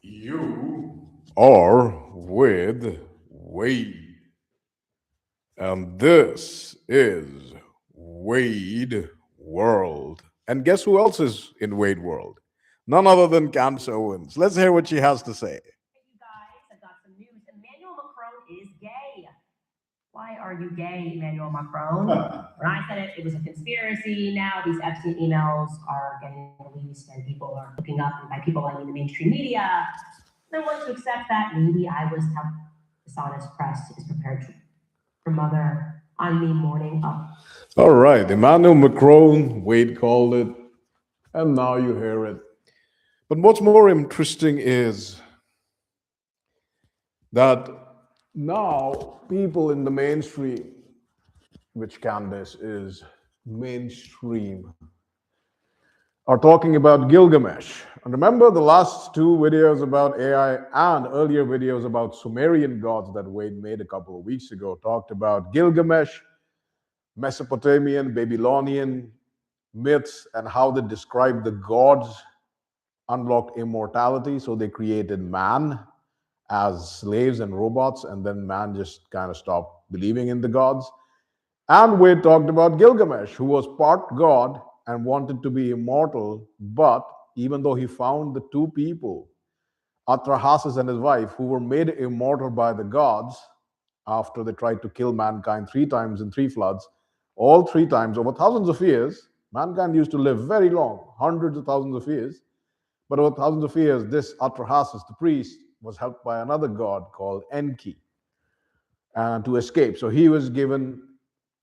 You are with Wade, and this is Wade World. And guess who else is in Wade World? None other than Candace Owens. Let's hear what she has to say. Hey, you guys, I've got some news. Emmanuel Macron is gay. Why are you gay, Emmanuel Macron? When I said it, it was a conspiracy. Now these Epstein emails are getting released and people are looking up, and by people I mean the mainstream media. And I want to accept that maybe I was how dishonest press is prepared to for mother on me morning up. All right, Emmanuel Macron, Wade called it, and now you hear it. But what's more interesting is that now people in the mainstream, which Candace is mainstream, are talking about Gilgamesh. And remember the last two videos about AI and earlier videos about Sumerian gods that Wade made a couple of weeks ago talked about Gilgamesh, Mesopotamian, Babylonian myths, and how they described the gods unlocked immortality. So they created man as slaves and robots, and then man just kind of stopped believing in the gods. And we talked about Gilgamesh, who was part god and wanted to be immortal, but even though he found the two people, Atrahasis and his wife, who were made immortal by the gods after they tried to kill mankind three times in three floods, all three times over thousands of years, mankind used to live very long, hundreds of thousands of years. But over thousands of years, this Atrahasis, the priest, was helped by another god called Enki to escape. So he was given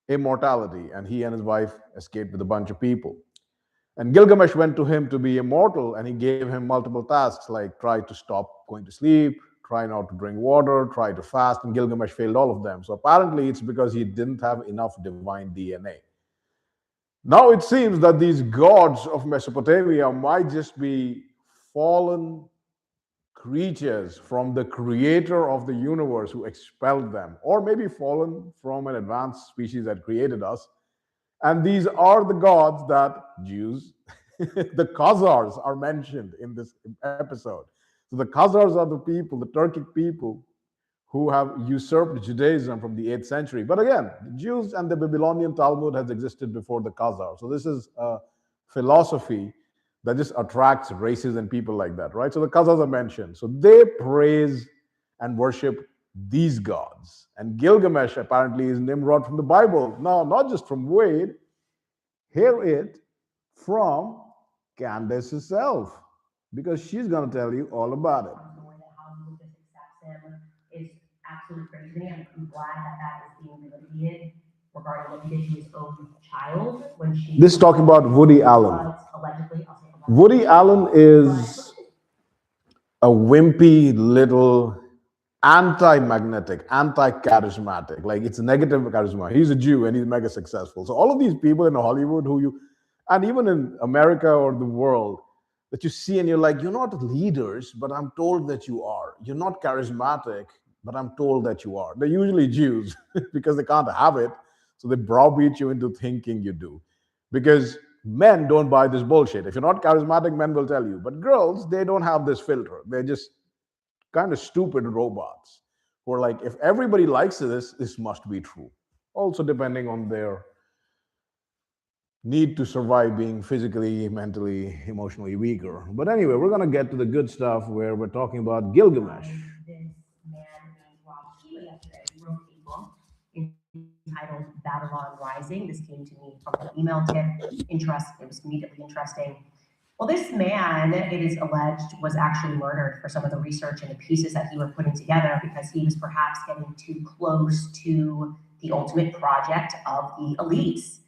immortality, and he and his wife escaped with a bunch of people. And Gilgamesh went to him to be immortal, and he gave him multiple tasks like try to stop going to sleep, try not to drink water, try to fast, and Gilgamesh failed all of them. So apparently, it's because he didn't have enough divine DNA. Now it seems that these gods of Mesopotamia might just be fallen creatures from the creator of the universe who expelled them, or maybe fallen from an advanced species that created us. And these are the gods that Jews, the Khazars, are mentioned in this episode. So the Khazars are the people, the Turkic people, who have usurped Judaism from the 8th century. But again, the Jews and the Babylonian Talmud has existed before the Khazars. So this is a philosophy that just attracts races and people like that, right? So the Khazars are mentioned. So they praise and worship these gods. And Gilgamesh apparently is Nimrod from the Bible. Now, not just from Wade, hear it from Candace herself, because she's going to tell you all about it. The way that Hollywood just accepts him is absolutely crazy. I'm glad that that is being delineated regarding what he did to his own child when she. This is talking about Woody Allen. Allegedly, I'll say allegedly. Woody Allen is a wimpy little anti-magnetic, anti-charismatic. Like it's negative charisma. He's a Jew and he's mega successful. So all of these people in Hollywood who you, and even in America or the world, that you see and you're like, you're not leaders, but I'm told that you are. You're not charismatic, but I'm told that you are. They're usually Jews because they can't have it. So they browbeat you into thinking you do. Because men don't buy this bullshit. If you're not charismatic, men will tell you. But girls, they don't have this filter. They're just kind of stupid robots who are like, if everybody likes this, this must be true. Also, depending on their need to survive being physically, mentally, emotionally weaker. But anyway, we're going to get to the good stuff where we're talking about Gilgamesh. This man named Rob Kiva yesterday wrote a book entitled Babylon Rising. This came to me from an email tip. It was immediately interesting. Well, this man, it is alleged, was actually murdered for some of the research and the pieces that he was putting together because he was perhaps getting too close to the ultimate project of the elites.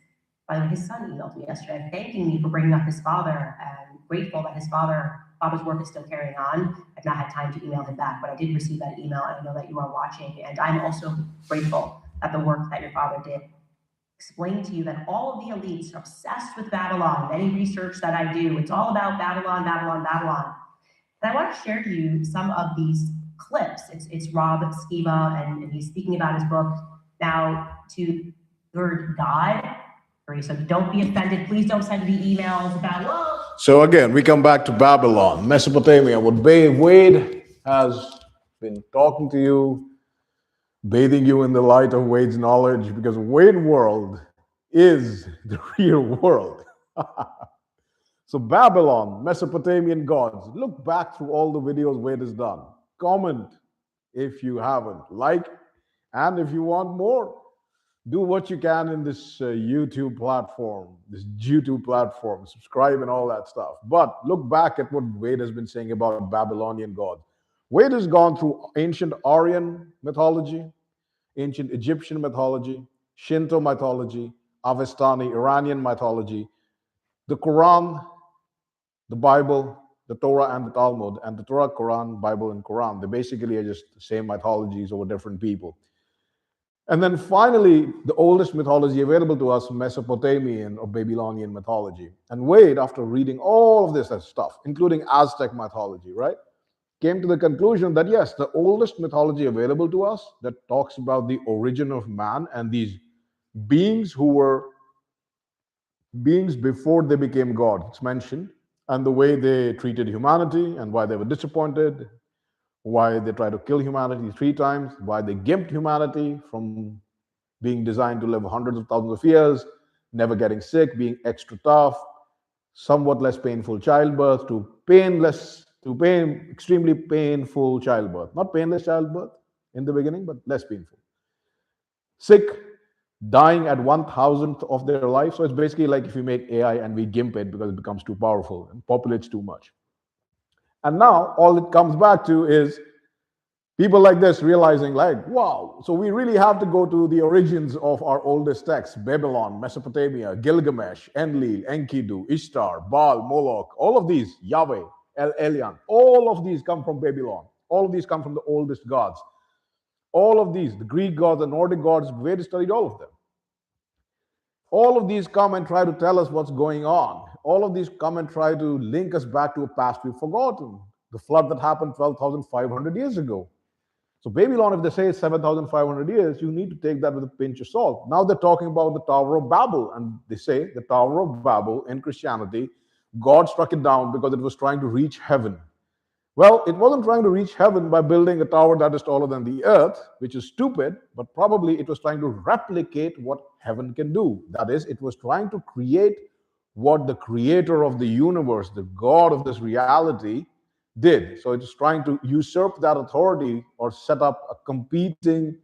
By the way, his son emailed me yesterday thanking me for bringing up his father and grateful that his father's work is still carrying on. I've not had time to email him back, but I did receive that email and I know that you are watching. And I'm also grateful that the work that your father did explain to you that all of the elites are obsessed with Babylon. Any research that I do, it's all about Babylon, Babylon, Babylon. And I want to share to you some of these clips. It's Rob Skiba, and he's speaking about his book. Now, to the word God, so don't be offended. Please don't send me emails about, well, So again, we come back to Babylon, Mesopotamia. What Wade has been talking to you, bathing you in the light of Wade's knowledge, because Wade world is the real world. So Babylon, Mesopotamian gods. Look back through all the videos Wade has done. Comment if you haven't. Like, and if you want more, do what you can in this YouTube platform, this YouTube platform, subscribe and all that stuff. But look back at what Wade has been saying about Babylonian gods. Wade has gone through ancient Aryan mythology, ancient Egyptian mythology, Shinto mythology, Avestani, Iranian mythology, the Quran, the Bible, the Torah, and the Talmud, and the Torah, Quran, Bible, and Quran. They basically are just the same mythologies over different people. And then finally, the oldest mythology available to us, Mesopotamian or Babylonian mythology. And Wade, after reading all of this stuff, including Aztec mythology, right, came to the conclusion that yes, the oldest mythology available to us that talks about the origin of man and these beings who were beings before they became God, it's mentioned, and the way they treated humanity and why they were disappointed, why they tried to kill humanity 3 times, why they gimped humanity from being designed to live hundreds of thousands of years, never getting sick, being extra tough, somewhat less painful childbirth, extremely painful childbirth. Not painless childbirth in the beginning, but less painful. Sick, dying at 1,000th of their life. So it's basically like if you make AI and we gimp it because it becomes too powerful and populates too much. And now all it comes back to is people like this realizing like, wow, so we really have to go to the origins of our oldest texts, Babylon, Mesopotamia, Gilgamesh, Enlil, Enkidu, Ishtar, Baal, Moloch, all of these, Yahweh, El Elyon, all of these come from Babylon. All of these come from the oldest gods. All of these, the Greek gods, the Nordic gods, Veda studied all of them. All of these come and try to tell us what's going on. All of these come and try to link us back to a past we've forgotten. The flood that happened 12,500 years ago. So Babylon, if they say it's 7,500 years, you need to take that with a pinch of salt. Now they're talking about the Tower of Babel, and they say the Tower of Babel in Christianity, God struck it down because it was trying to reach heaven. Well, it wasn't trying to reach heaven by building a tower that is taller than the earth, which is stupid, but probably it was trying to replicate what heaven can do. That is, it was trying to create what the creator of the universe, the God of this reality, did. So it's trying to usurp that authority or set up a competing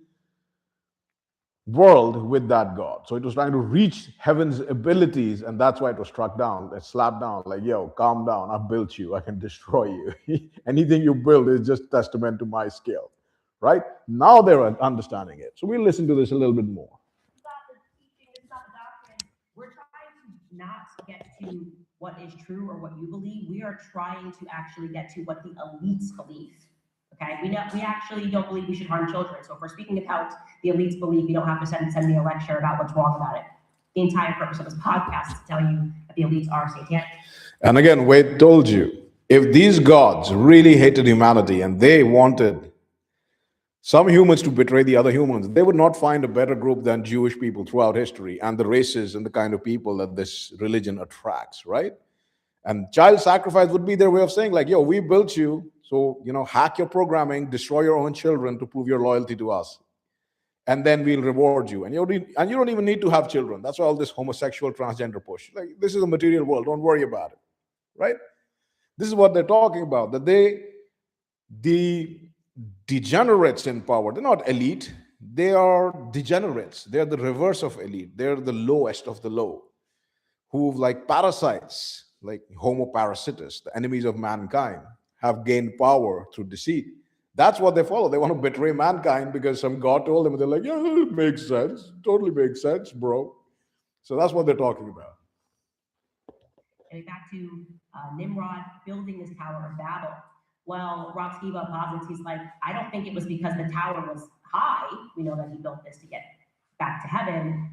world with that God. So it was trying to reach heaven's abilities, and that's why it was struck down. It slapped down, like, yo, calm down. I built you. I can destroy you. Anything you build is just testament to my skill, right? Now they're understanding it. So we'll listen to this a little bit more. It's not the teaching, it's not the doctrine. We're trying to not get to what is true or what you believe. We are trying to actually get to what the elites believe. Okay, we actually don't believe we should harm children. So if we're speaking about the elites believe, you don't have to send me a lecture about what's wrong about it. The entire purpose of this podcast is to tell you that the elites are satanic. And again, Wade told you, if these gods really hated humanity and they wanted some humans to betray the other humans, they would not find a better group than Jewish people throughout history and the races and the kind of people that this religion attracts, right? And child sacrifice would be their way of saying, like, yo, we built you, so, hack your programming, destroy your own children to prove your loyalty to us. And then we'll reward you. And you don't even need to have children. That's why all this homosexual transgender push. Like, this is a material world. Don't worry about it, right? This is what they're talking about, that the degenerates in power, they're not elite. They are degenerates. They're the reverse of elite. They're the lowest of the low, who, like parasites, like Homo parasitus, the enemies of mankind, have gained power through deceit. That's what they follow. They want to betray mankind because some God told them. They're like, yeah, it makes sense. Totally makes sense, bro. So that's what they're talking about. And back to Nimrod building this Tower of Babel. Well, Rob Skiba posits, he's like, I don't think it was because the tower was high. We know that he built this to get back to heaven.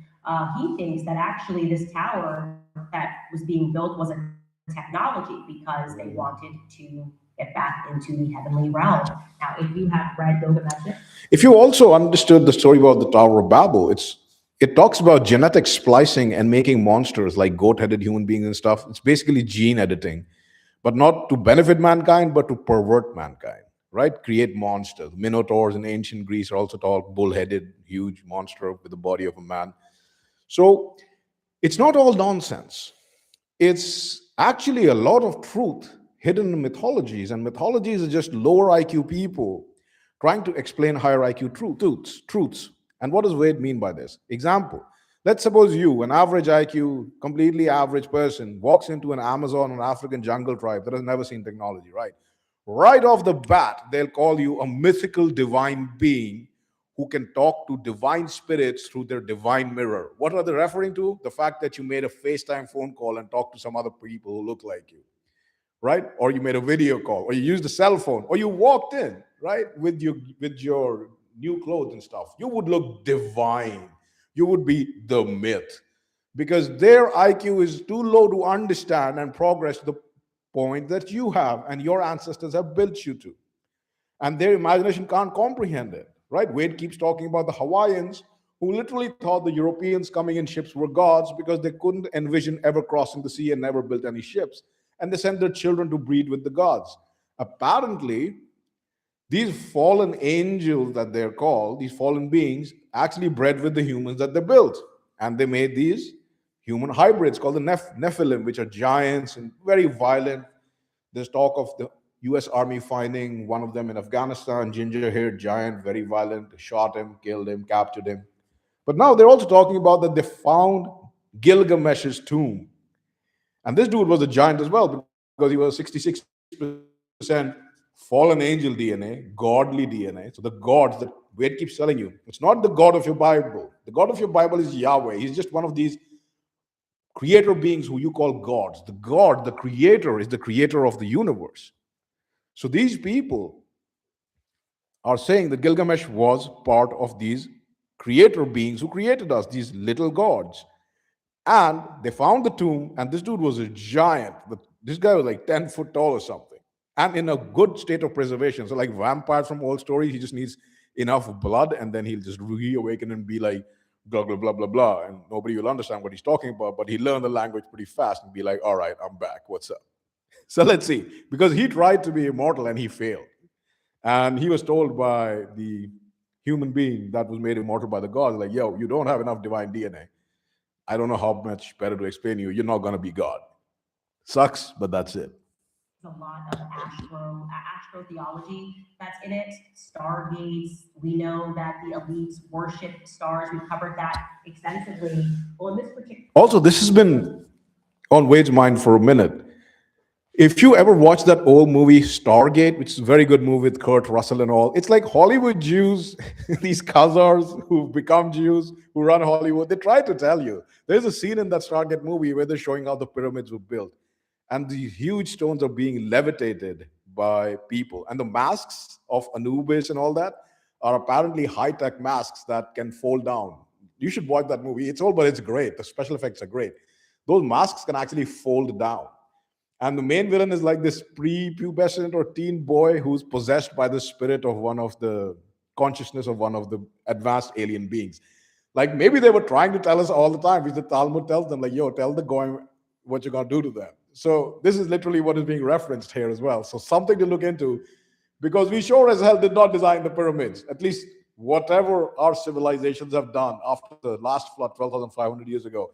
He thinks that actually this tower that was being built was a technology because they wanted to get back into the heavenly realm. Now, if you have read Gilgamesh, if you also understood the story about the Tower of Babel, it's it talks about genetic splicing and making monsters like goat-headed human beings and stuff. It's basically gene editing, but not to benefit mankind, but to pervert mankind, right? Create monsters. Minotaurs in ancient Greece are also called bull-headed, huge monster with the body of a man. So it's not all nonsense. It's actually a lot of truth hidden in mythologies, and mythologies are just lower IQ people trying to explain higher IQ truths. And what does Wade mean by this? Example, let's suppose you, an average IQ, completely average person, walks into an Amazon or African jungle tribe that has never seen technology, right? Right off the bat, they'll call you a mythical divine being who can talk to divine spirits through their divine mirror. What are they referring to? The fact that you made a FaceTime phone call and talked to some other people who look like you, right? Or you made a video call, or you used a cell phone, or you walked in, right, with your new clothes and stuff. You would look divine. You would be the myth, because their IQ is too low to understand and progress to the point that you have and your ancestors have built you to, and their imagination can't comprehend it, right? Wade keeps talking about the Hawaiians who literally thought the Europeans coming in ships were gods because they couldn't envision ever crossing the sea and never built any ships, and they sent their children to breed with the gods. Apparently, these fallen angels that they're called, these fallen beings, actually bred with the humans that they built, and they made these human hybrids called the Nephilim, which are giants and very violent. There's talk of the US Army finding one of them in Afghanistan, ginger-haired giant, very violent, shot him, killed him, captured him. But now they're also talking about that they found Gilgamesh's tomb. And this dude was a giant as well, because he was 66% fallen angel DNA, godly DNA. So the gods that Wade keeps telling you, it's not the God of your Bible. The God of your Bible is Yahweh. He's just one of these creator beings who you call gods. The God, the creator, is the creator of the universe. So these people are saying that Gilgamesh was part of these creator beings who created us, these little gods. And they found the tomb, and this dude was a giant. This guy was like 10 foot tall or something, and in a good state of preservation. So, like vampires from old stories, he just needs enough blood, and then he'll just reawaken and be like, blah, blah, blah, blah, blah. And nobody will understand what he's talking about, but he learned the language pretty fast and be like, all right, I'm back. What's up? So let's see. Because he tried to be immortal and he failed. And he was told by the human being that was made immortal by the gods, like, yo, you don't have enough divine DNA. I don't know how much better to explain to you. You're not going to be God. Sucks, but that's it. A lot of astrotheology that's in it. Stargates. We know that the elites worship stars. We covered that extensively. Well, in this particular. Also, this has been on Wade's mind for a minute. If you ever watch that old movie Stargate, which is a very good movie with Kurt Russell and all, it's like Hollywood Jews, these Khazars who've become Jews, who run Hollywood. They try to tell you. There's a scene in that Stargate movie where they're showing how the pyramids were built, and these huge stones are being levitated by people. And the masks of Anubis and all that are apparently high-tech masks that can fold down. You should watch that movie. It's old, but it's great. The special effects are great. Those masks can actually fold down. And the main villain is like this pre-pubescent or teen boy who's possessed by the spirit of one of the consciousness of one of the advanced alien beings. Like maybe they were trying to tell us all the time, which the Talmud tells them, like, yo, tell the goyim what you're going to do to them. So this is literally what is being referenced here as well. So something to look into, because we sure as hell did not design the pyramids. At least whatever our civilizations have done after the last flood 12,500 years ago,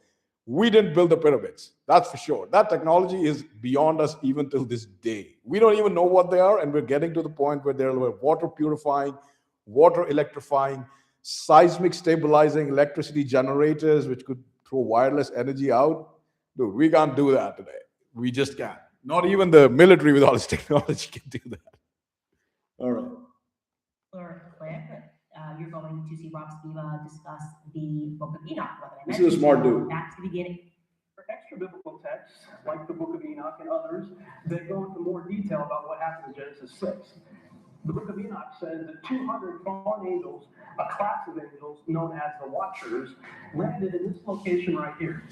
we didn't build the pyramids. That's for sure. That technology is beyond us even till this day. We don't even know what they are, and we're getting to the point where they're water purifying, water electrifying, seismic stabilizing electricity generators, which could throw wireless energy out. Dude, we can't do that today. We just can't. Not even the military with all its technology can do that. All right. Or clip, you're going to see Rob Skiba discuss the Book of Enoch. This is a smart dude. Back to the beginning. For extra biblical texts, like the Book of Enoch and others, they go into more detail about what happened in Genesis 6. The Book of Enoch says that 200 fallen angels, a class of angels known as the Watchers, landed in this location right here.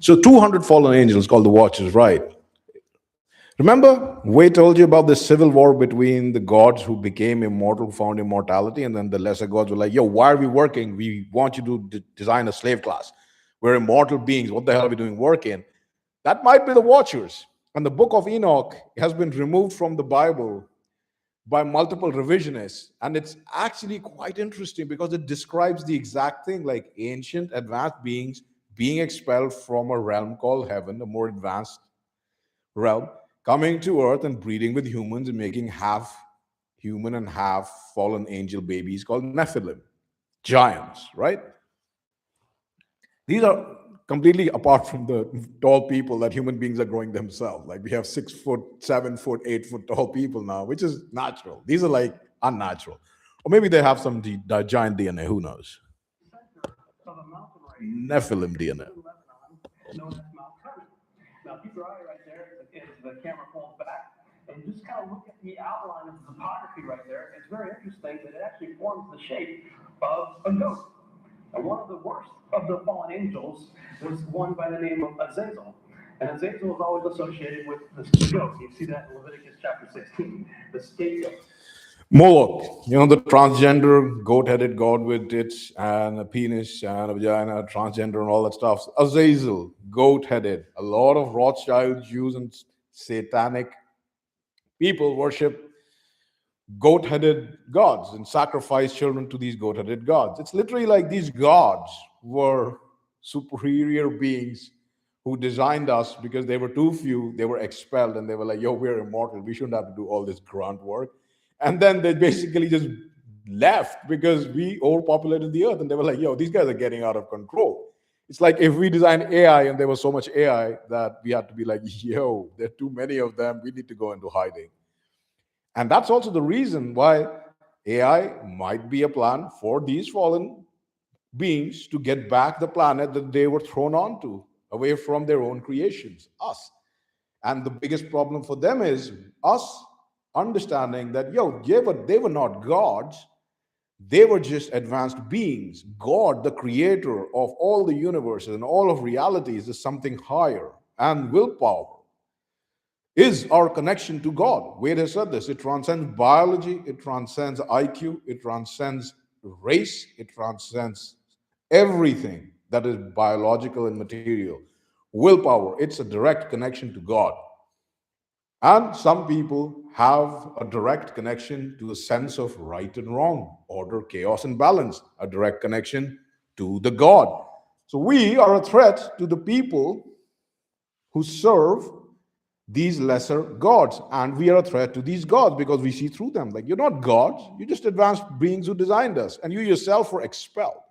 So 200 fallen angels called the Watchers, right? Remember, Wei told you about this civil war between the gods who became immortal, found immortality, and then the lesser gods were like, yo, why are we working? We want you to design a slave class. We're immortal beings. What the hell are we doing working? That might be the Watchers. And the book of Enoch has been removed from the Bible by multiple revisionists. And it's actually quite interesting because it describes the exact thing, like ancient advanced beings being expelled from a realm called heaven, a more advanced realm, coming to earth and breeding with humans and making half human and half fallen angel babies called Nephilim, giants, right? These are completely apart from the tall people that human beings are growing themselves. Like we have 6 foot, 7 foot, 8 foot tall people now, which is natural. These are like unnatural. Or maybe they have some giant DNA, who knows? Center of a mountain range Nephilim DNA. in Lebanon, known as Mount Hermon. Now, keep your eye right there as the camera pulls back, and just kind of look at the outline of the topography right there. It's very interesting that it actually forms the shape of a goat. And one of the worst of the fallen angels was one by the name of Azazel. And Azazel is always associated with the goat. You see that in Leviticus chapter 16, the scapegoat. Moloch, the transgender goat-headed god with tits and a penis and a vagina, transgender and all that stuff. Azazel, goat-headed. A lot of Rothschild Jews and satanic people worship goat-headed gods and sacrifice children to these goat-headed gods. It's literally like these gods were superior beings who designed us because they were too few, they were expelled, and they were like, yo, we're immortal, we shouldn't have to do all this grunt work. And then they basically just left because we overpopulated the earth, and they were like, yo, these guys are getting out of control. It's like if we designed AI and there was so much AI that we had to be like, yo, there are too many of them, we need to go into hiding. And that's also the reason why AI might be a plan for these fallen beings to get back the planet that they were thrown onto, away from their own creations, us. And the biggest problem for them is us understanding that, yo, they were not gods, they were just advanced beings. God, the creator of all the universes and all of realities, is something higher. And willpower is our connection to God. Wade has said this. It transcends biology, it transcends IQ, it transcends race, it transcends everything that is biological and material. Willpower, it's a direct connection to God. And some people have a direct connection to a sense of right and wrong, order, chaos, and balance, a direct connection to the God. So we are a threat to the people who serve these lesser gods, and we are a threat to these gods because we see through them. Like, you're not gods, you're just advanced beings who designed us, and you yourself were expelled.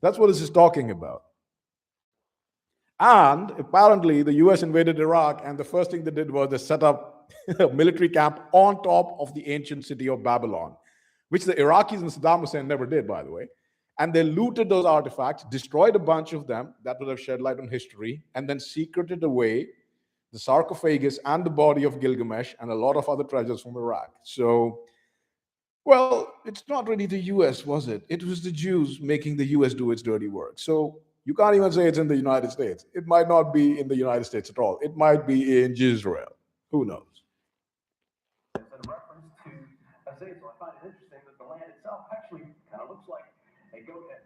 That's what this is talking about. And apparently the US invaded Iraq, and the first thing they did was they set up a military camp on top of the ancient city of Babylon, which the Iraqis and Saddam Hussein never did, by the way. And they looted those artifacts, destroyed a bunch of them that would have shed light on history, and then secreted away the sarcophagus and the body of Gilgamesh and a lot of other treasures from Iraq. So, well, it's not really the US, was it? It was the Jews making the US do its dirty work. So you can't even say it's in the United States. It might not be in the United States at all. It might be in Israel. Who knows? In reference to Azazel, I find it interesting that the land itself actually kind of looks like a goat head.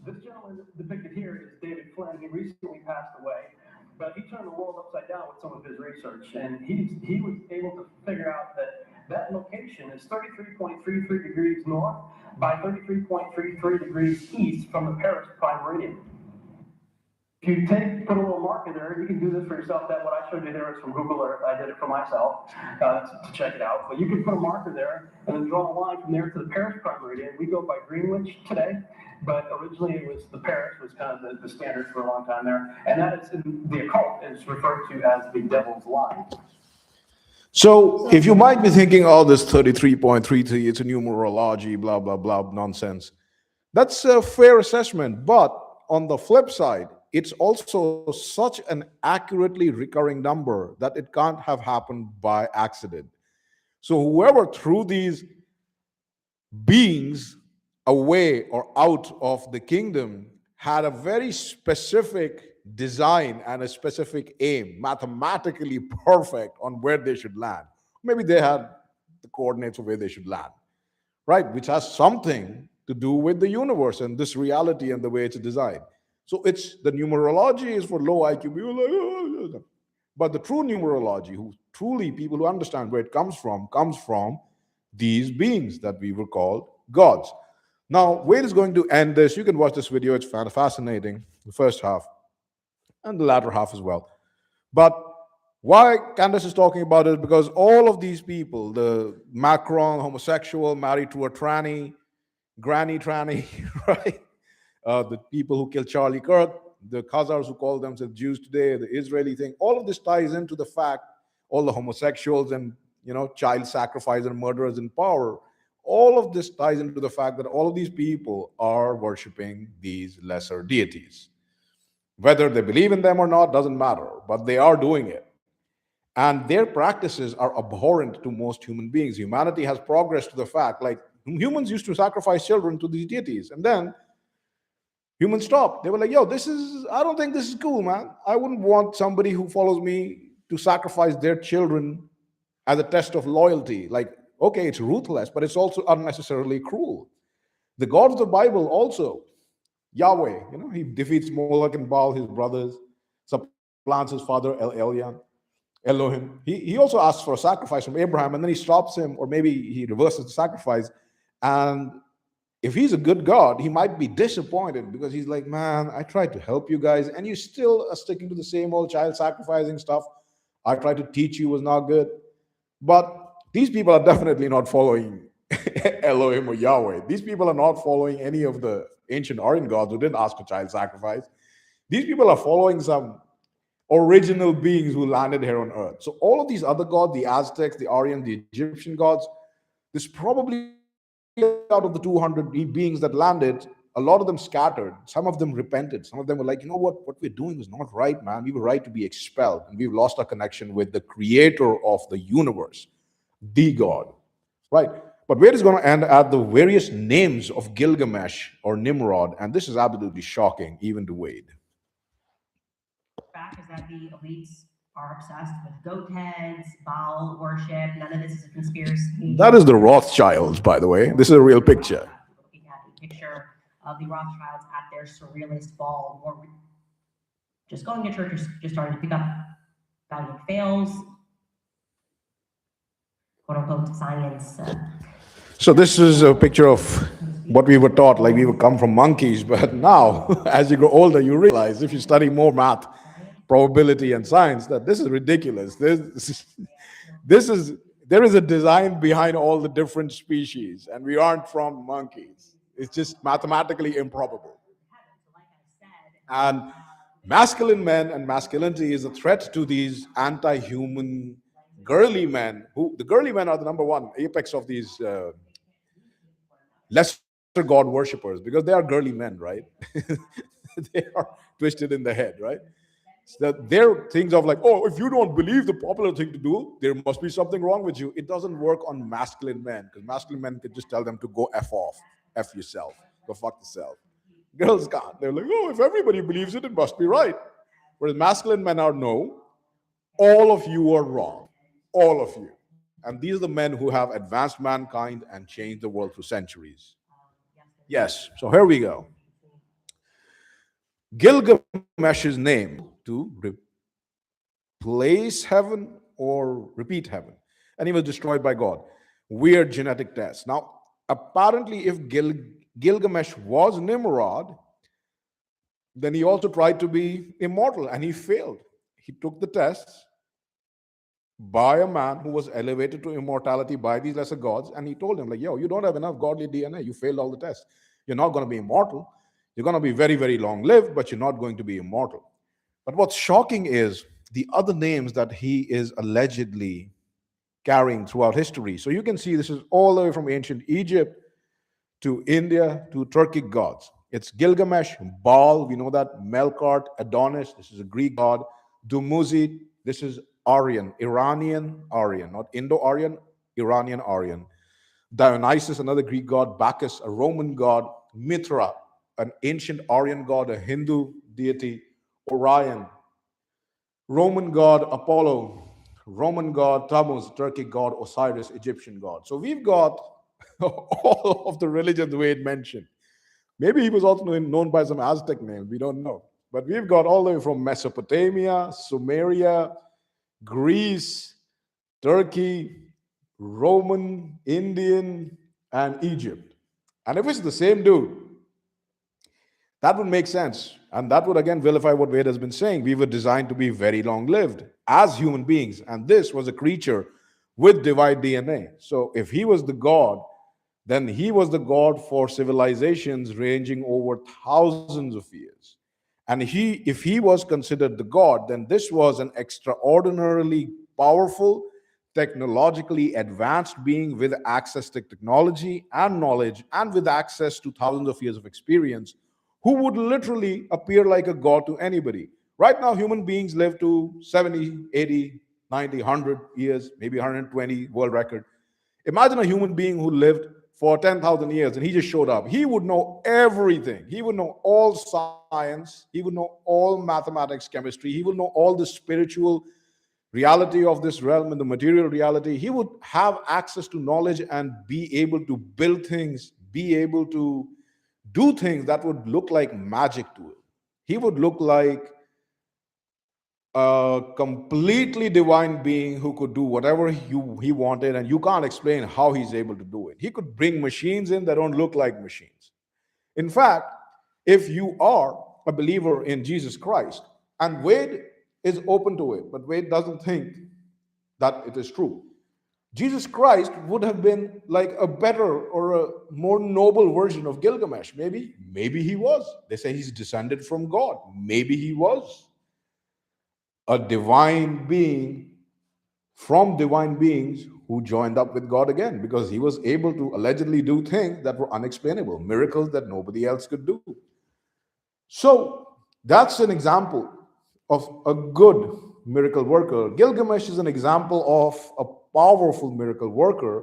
This gentleman depicted here is David Flynn. He recently passed away, but he turned the world upside down with some of his research, and he was able to figure out that that location is 33.33 degrees north by 33.33 degrees east from the Paris prime meridian. If you put a little marker there, you can do this for yourself. That what I showed you there is from Google Earth. I did it for myself to check it out. But you can put a marker there and then draw a line from there to the Paris prime meridian. We go by Greenwich today, but originally it was the Paris was kind of the standard for a long time there. And that is in the occult is referred to as the devil's line. So if you might be thinking, oh, this 33.33, it's a numerology, blah, blah, blah, nonsense. That's a fair assessment. But on the flip side, it's also such an accurately recurring number that it can't have happened by accident. So whoever threw these beings away or out of the kingdom had a very specific design and a specific aim, mathematically perfect on where they should land. Maybe they had the coordinates of where they should land, right? Which has something to do with the universe and this reality and the way it's designed. So it's the numerology is for low IQ people, like, "Oh." But the true numerology, who truly people who understand where it comes from these beings that we were called gods. Now, Wade is going to end this. You can watch this video, it's fascinating, the first half and the latter half as well. But why Candace is talking about it is because all of these people, the Macron, homosexual, married to a tranny, granny tranny, right? The people who killed Charlie Kirk, the Khazars who call themselves Jews today, the Israeli thing, all of this ties into the fact, all the homosexuals and child sacrifice and murderers in power, all of this ties into the fact that all of these people are worshiping these lesser deities. Whether they believe in them or not doesn't matter, but they are doing it. And their practices are abhorrent to most human beings. Humanity has progressed to the fact, like humans used to sacrifice children to these deities, and then humans stopped. They were like, yo, I don't think this is cool, man. I wouldn't want somebody who follows me to sacrifice their children as a test of loyalty. Like, okay, it's ruthless, but it's also unnecessarily cruel. The God of the Bible also, Yahweh, he defeats Moloch and Baal, his brothers, supplants his father Elohim. He also asks for a sacrifice from Abraham, and then he stops him, or maybe he reverses the sacrifice. And if he's a good God, he might be disappointed because he's like, man, I tried to help you guys, and you still are sticking to the same old child sacrificing stuff. I tried to teach you was not good. But these people are definitely not following Elohim or Yahweh. These people are not following any of the ancient Aryan gods who didn't ask for child sacrifice. These people are following some original beings who landed here on earth. So all of these other gods, the Aztecs, the Aryan, the Egyptian gods, there's probably out of the 200 beings that landed, a lot of them scattered. Some of them repented. Some of them were like, you know what we're doing is not right, man. We were right to be expelled. And we've lost our connection with the creator of the universe, the God, right? But where is going to end at the various names of Gilgamesh or Nimrod. And this is absolutely shocking, even to Wade. Fact is that the elites are obsessed with goat heads, Baal worship. None of this is a conspiracy. That is the Rothschilds, by the way. This is a real picture. Looking at a picture of the Rothschilds at their surrealist ball, or just going to church, just starting to pick up value fails, quote unquote science. So this is a picture of what we were taught, like we would come from monkeys. But now, as you grow older, you realize if you study more math, probability, and science, that this is ridiculous. There is a design behind all the different species, and we aren't from monkeys. It's just mathematically improbable. And masculine men and masculinity is a threat to these anti-human girly men. The girly men are the number one apex of these lesser god worshippers, because they are girly men, right? They are twisted in the head, right? So they're things of like, oh, if you don't believe the popular thing to do, there must be something wrong with you. It doesn't work on masculine men, because masculine men can just tell them to go F off, F yourself, go fuck yourself. Girls can't. They're like, oh, if everybody believes it, it must be right. Whereas masculine men are, no, all of you are wrong. All of you. And these are the men who have advanced mankind and changed the world through centuries. Yes, so here we go. Gilgamesh's name to replace heaven or repeat heaven. And he was destroyed by God. Weird genetic test. Now, apparently, if Gilgamesh was Nimrod, then he also tried to be immortal and he failed. He took the tests by a man who was elevated to immortality by these lesser gods, and he told him, like, yo, you don't have enough godly DNA. You failed all the tests. You're not going to be immortal. You're going to be very, very long-lived, but you're not going to be immortal. But what's shocking is the other names that he is allegedly carrying throughout history. So you can see this is all the way from ancient Egypt to India to Turkic gods. It's Gilgamesh, Baal, we know that, Melkart, Adonis, this is a Greek god, Dumuzi, this is Aryan, Iranian Aryan, not Indo-Aryan, Iranian Aryan. Dionysus, another Greek god, Bacchus, a Roman god, Mithra, an ancient Aryan god, a Hindu deity, Orion, Roman god Apollo, Roman god Tammuz, Turkic god Osiris, Egyptian god. So we've got all of the religions Wade mentioned. Maybe he was also known by some Aztec name, we don't know. But we've got all the way from Mesopotamia, Sumeria, Greece, Turkey, Roman, Indian, and Egypt. And if it's the same dude, that would make sense. And that would again vilify what Wade has been saying. We were designed to be very long lived as human beings. And this was a creature with divine DNA. So if he was the God, then he was the God for civilizations ranging over thousands of years. And if he was considered the God, then this was an extraordinarily powerful, technologically advanced being with access to technology and knowledge and with access to thousands of years of experience, who would literally appear like a god to anybody. Right now, human beings live to 70, 80, 90, 100 years, maybe 120 world record. Imagine a human being who lived for 10,000 years and he just showed up. He would know everything. He would know all science. He would know all mathematics, chemistry. He would know all the spiritual reality of this realm and the material reality. He would have access to knowledge and be able to build things, be able to do things that would look like magic to him. He would look like a completely divine being who could do whatever he wanted, and you can't explain how he's able to do it. He could bring machines in that don't look like machines. In fact, if you are a believer in Jesus Christ, and Wade is open to it, but Wade doesn't think that it is true. Jesus Christ would have been like a better or a more noble version of Gilgamesh. Maybe he was. They say he's descended from God. Maybe he was a divine being from divine beings who joined up with God again, because he was able to allegedly do things that were unexplainable, miracles that nobody else could do. So that's an example of a good miracle worker. Gilgamesh is an example of a powerful miracle worker,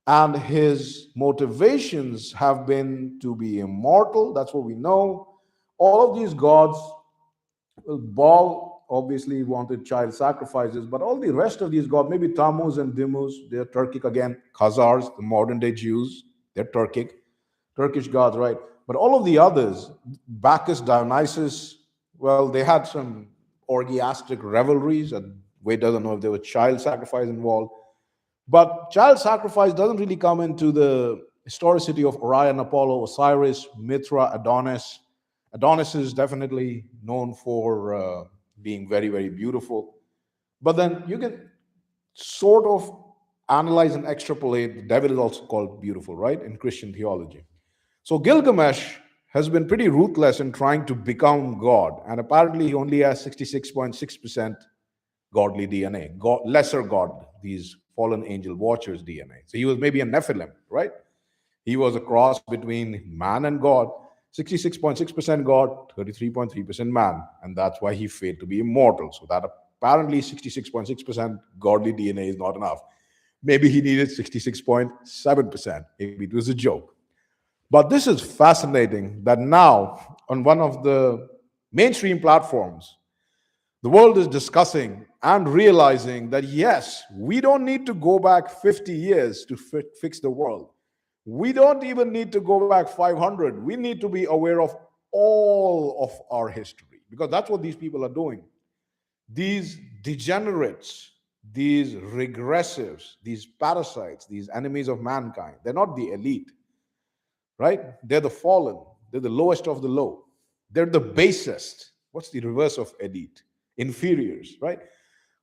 and his motivations have been to be immortal. That's what we know. All of these gods, Baal obviously wanted child sacrifices, but all the rest of these gods, maybe Tammuz and Dimuz, they're Turkic again. Khazars, the modern day Jews, they're Turkish gods, right? But all of the others, Bacchus, Dionysus, well, they had some orgiastic revelries, and Wade doesn't know if there was child sacrifice involved. But child sacrifice doesn't really come into the historicity of Orion, Apollo, Osiris, Mithra, Adonis. Adonis is definitely known for being very, very beautiful. But then you can sort of analyze and extrapolate. The devil is also called beautiful, right, in Christian theology. So Gilgamesh has been pretty ruthless in trying to become God. And apparently he only has 66.6% godly DNA, lesser God, these fallen angel watchers DNA. So he was maybe a Nephilim, right? He was a cross between man and God, 66.6% God, 33.3% man. And that's why he failed to be immortal. So that apparently 66.6% godly DNA is not enough. Maybe he needed 66.7%. Maybe it was a joke. But this is fascinating that now on one of the mainstream platforms, the world is discussing and realizing that, yes, we don't need to go back 50 years to fix the world. We don't even need to go back 500. We need to be aware of all of our history, because that's what these people are doing. These degenerates, these regressives, these parasites, these enemies of mankind, they're not the elite, right? They're the fallen. They're the lowest of the low. They're the basest. What's the reverse of elite? Inferiors, right?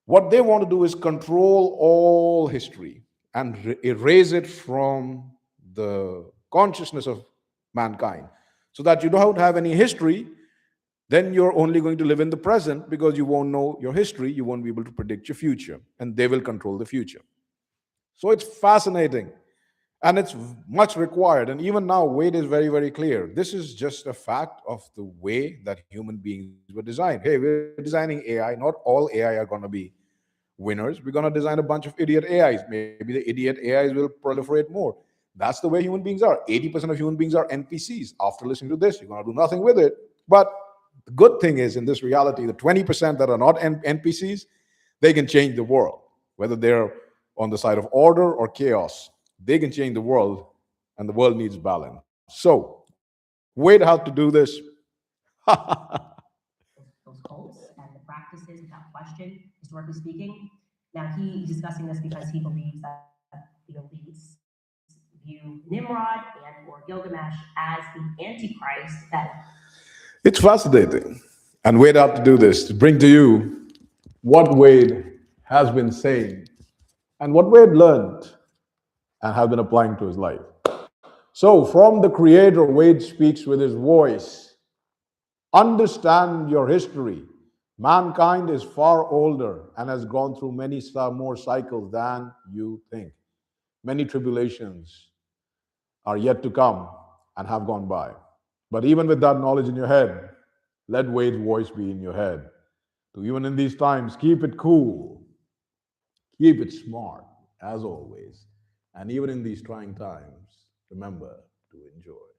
What they want to do is control all history and erase it from the consciousness of mankind, so that you don't have any history. Then you're only going to live in the present, because you won't know your history. You won't be able to predict your future, and they will control the future. So it's fascinating, and it's much required. And even now, Wade is very, very clear. This is just a fact of the way that human beings were designed. Hey, we're designing AI. Not all AI are going to be winners. We're going to design a bunch of idiot AIs. Maybe the idiot AIs will proliferate more. That's the way human beings are. 80% of human beings are NPCs. After listening to this, you're going to do nothing with it. But The good thing is, in this reality, the 20% that are not NPCs, they can change the world, whether they're on the side of order or chaos. They can change the world, and the world needs balance. So, Wade, how to do this? those cults and the practices without question, historically speaking. Now he's discussing this because he believes that the elites view Nimrod and or Gilgamesh as the Antichrist that It's fascinating. And Wade had to do this to bring to you what Wade has been saying and what Wade learned and has been applying to his life. So, from the Creator, Wade speaks with his voice. Understand your history. Mankind is far older and has gone through many more cycles than you think. Many tribulations are yet to come and have gone by. But even with that knowledge in your head, let Wade's voice be in your head. So even in these times, keep it cool, keep it smart, as always. And even in these trying times, remember to enjoy.